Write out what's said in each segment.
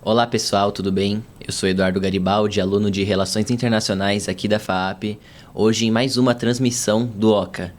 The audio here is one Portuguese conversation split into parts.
Olá pessoal, tudo bem? Eu sou Eduardo Garibaldi, aluno de Relações Internacionais aqui da FAAP, hoje em mais uma transmissão do OCA.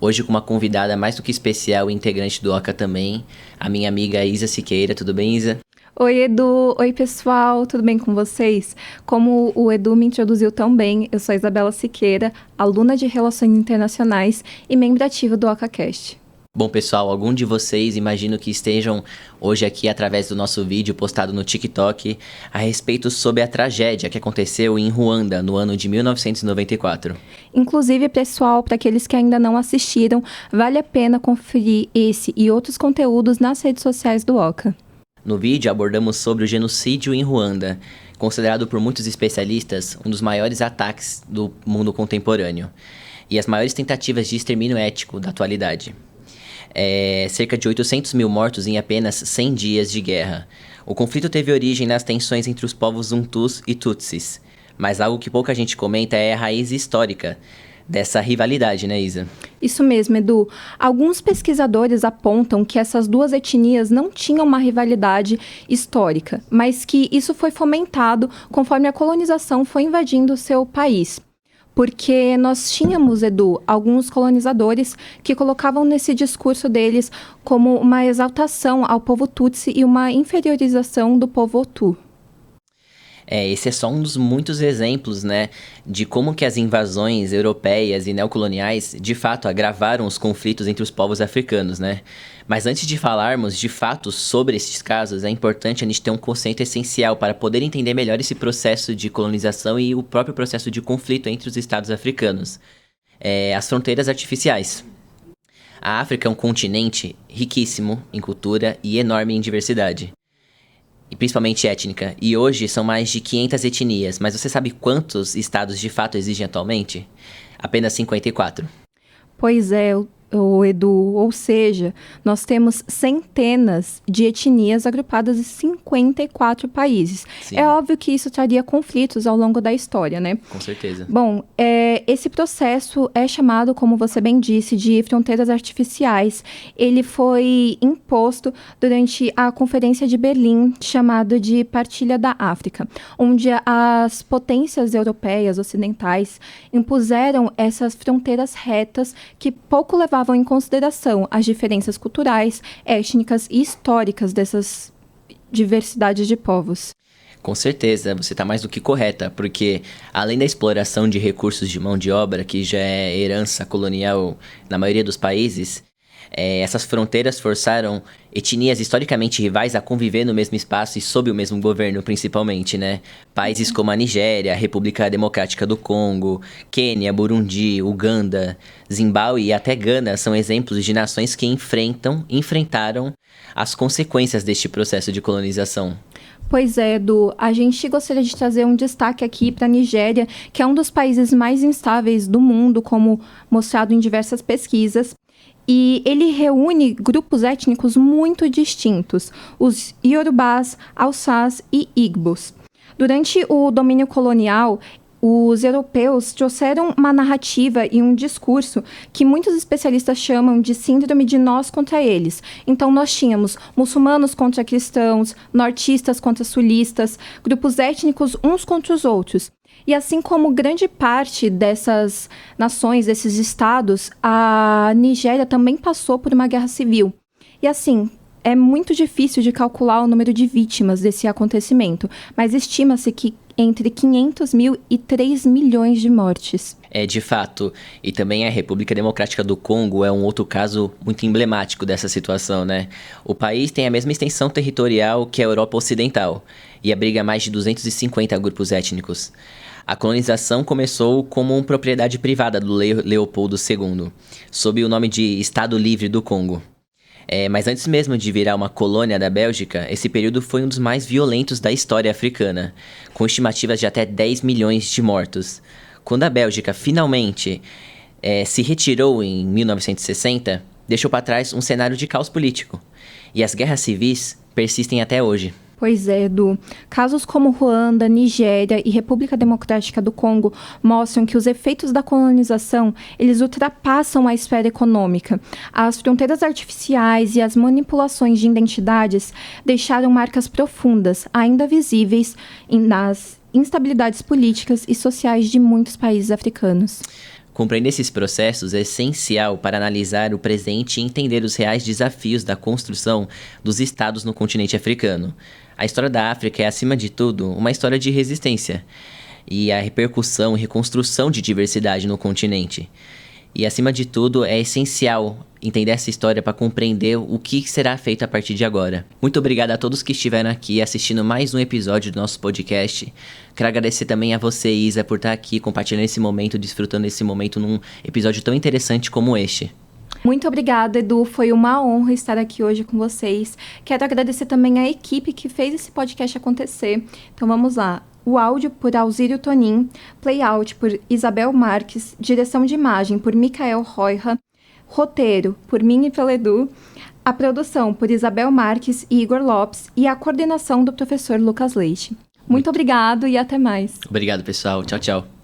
Hoje com uma convidada mais do que especial e integrante do OCA também, a minha amiga Isa Siqueira. Tudo bem, Isa? Oi, Edu. Oi, pessoal. Tudo bem com vocês? Como o Edu me introduziu tão bem, eu sou a Isabela Siqueira, aluna de Relações Internacionais e membro ativa do OCAcast. Bom, pessoal, algum de vocês imagino que estejam hoje aqui através do nosso vídeo postado no TikTok a respeito sobre a tragédia que aconteceu em Ruanda no ano de 1994. Inclusive, pessoal, para aqueles que ainda não assistiram, vale a pena conferir esse e outros conteúdos nas redes sociais do OCA. No vídeo abordamos sobre o genocídio em Ruanda, considerado por muitos especialistas um dos maiores ataques do mundo contemporâneo e as maiores tentativas de extermínio étnico da atualidade. Cerca de 800 mil mortos em apenas 100 dias de guerra. O conflito teve origem nas tensões entre os povos Hutus e Tutsis, mas algo que pouca gente comenta é a raiz histórica dessa rivalidade, né, Isa? Isso mesmo, Edu. Alguns pesquisadores apontam que essas duas etnias não tinham uma rivalidade histórica, mas que isso foi fomentado conforme a colonização foi invadindo o seu país. Porque nós tínhamos, Edu, alguns colonizadores que colocavam nesse discurso deles como uma exaltação ao povo Tutsi e uma inferiorização do povo Hutu. Esse é só um dos muitos exemplos, né, de como que as invasões europeias e neocoloniais, de fato, agravaram os conflitos entre os povos africanos, né? Mas antes de falarmos, de fato, sobre esses casos, é importante a gente ter um conceito essencial para poder entender melhor esse processo de colonização e o próprio processo de conflito entre os estados africanos. As fronteiras artificiais. A África é um continente riquíssimo em cultura e enorme em diversidade, e principalmente étnica, e hoje são mais de 500 etnias, mas você sabe quantos estados de fato existem atualmente? Apenas 54. Pois é, o Edu, ou seja, nós temos centenas de etnias agrupadas em 54 países. Sim. É óbvio que isso traria conflitos ao longo da história, né? Com certeza. Bom, esse processo é chamado, como você bem disse, de fronteiras artificiais. Ele foi imposto durante a Conferência de Berlim, chamado de Partilha da África, onde as potências europeias ocidentais impuseram essas fronteiras retas que pouco levavam em consideração as diferenças culturais, étnicas e históricas dessas diversidades de povos. Com certeza, você está mais do que correta, porque além da exploração de recursos de mão de obra, que já é herança colonial na maioria dos países, essas fronteiras forçaram etnias historicamente rivais a conviver no mesmo espaço e sob o mesmo governo, principalmente, né? Países como a Nigéria, a República Democrática do Congo, Quênia, Burundi, Uganda, Zimbábue e até Gana são exemplos de nações que enfrentaram as consequências deste processo de colonização. Pois é, Edu, a gente gostaria de trazer um destaque aqui para a Nigéria, que é um dos países mais instáveis do mundo, como mostrado em diversas pesquisas. E ele reúne grupos étnicos muito distintos, os Yorubás, Hausás e Igbos. Durante o domínio colonial, os europeus trouxeram uma narrativa e um discurso que muitos especialistas chamam de síndrome de nós contra eles. Então, nós tínhamos muçulmanos contra cristãos, nortistas contra sulistas, grupos étnicos uns contra os outros. E assim como grande parte dessas nações, desses estados, a Nigéria também passou por uma guerra civil. E assim, é muito difícil de calcular o número de vítimas desse acontecimento, mas estima-se que entre 500 mil e 3 milhões de mortes. De fato, e também a República Democrática do Congo é um outro caso muito emblemático dessa situação, né? O país tem a mesma extensão territorial que a Europa Ocidental e abriga mais de 250 grupos étnicos. A colonização começou como uma propriedade privada do Leopoldo II, sob o nome de Estado Livre do Congo. Mas antes mesmo de virar uma colônia da Bélgica, esse período foi um dos mais violentos da história africana, com estimativas de até 10 milhões de mortos. Quando a Bélgica finalmente se retirou em 1960, deixou para trás um cenário de caos político. E as guerras civis persistem até hoje. Pois é, Edu. Casos como Ruanda, Nigéria e República Democrática do Congo mostram que os efeitos da colonização, eles ultrapassam a esfera econômica. As fronteiras artificiais e as manipulações de identidades deixaram marcas profundas, ainda visíveis nas instabilidades políticas e sociais de muitos países africanos. Compreender esses processos é essencial para analisar o presente e entender os reais desafios da construção dos estados no continente africano. A história da África é, acima de tudo, uma história de resistência e a repercussão e reconstrução de diversidade no continente. E, acima de tudo, é essencial entender essa história para compreender o que será feito a partir de agora. Muito obrigado a todos que estiveram aqui assistindo mais um episódio do nosso podcast. Quero agradecer também a você, Isa, por estar aqui compartilhando esse momento, desfrutando desse momento num episódio tão interessante como este. Muito obrigada, Edu. Foi uma honra estar aqui hoje com vocês. Quero agradecer também a equipe que fez esse podcast acontecer. Então vamos lá. O áudio por Alzírio Tonin, playout por Isabel Marques, direção de imagem por Micael Roira, roteiro por mim e pelo Edu, a produção por Isabel Marques e Igor Lopes e a coordenação do professor Lucas Leite. Muito obrigado e até mais. Obrigado, pessoal. Tchau, tchau.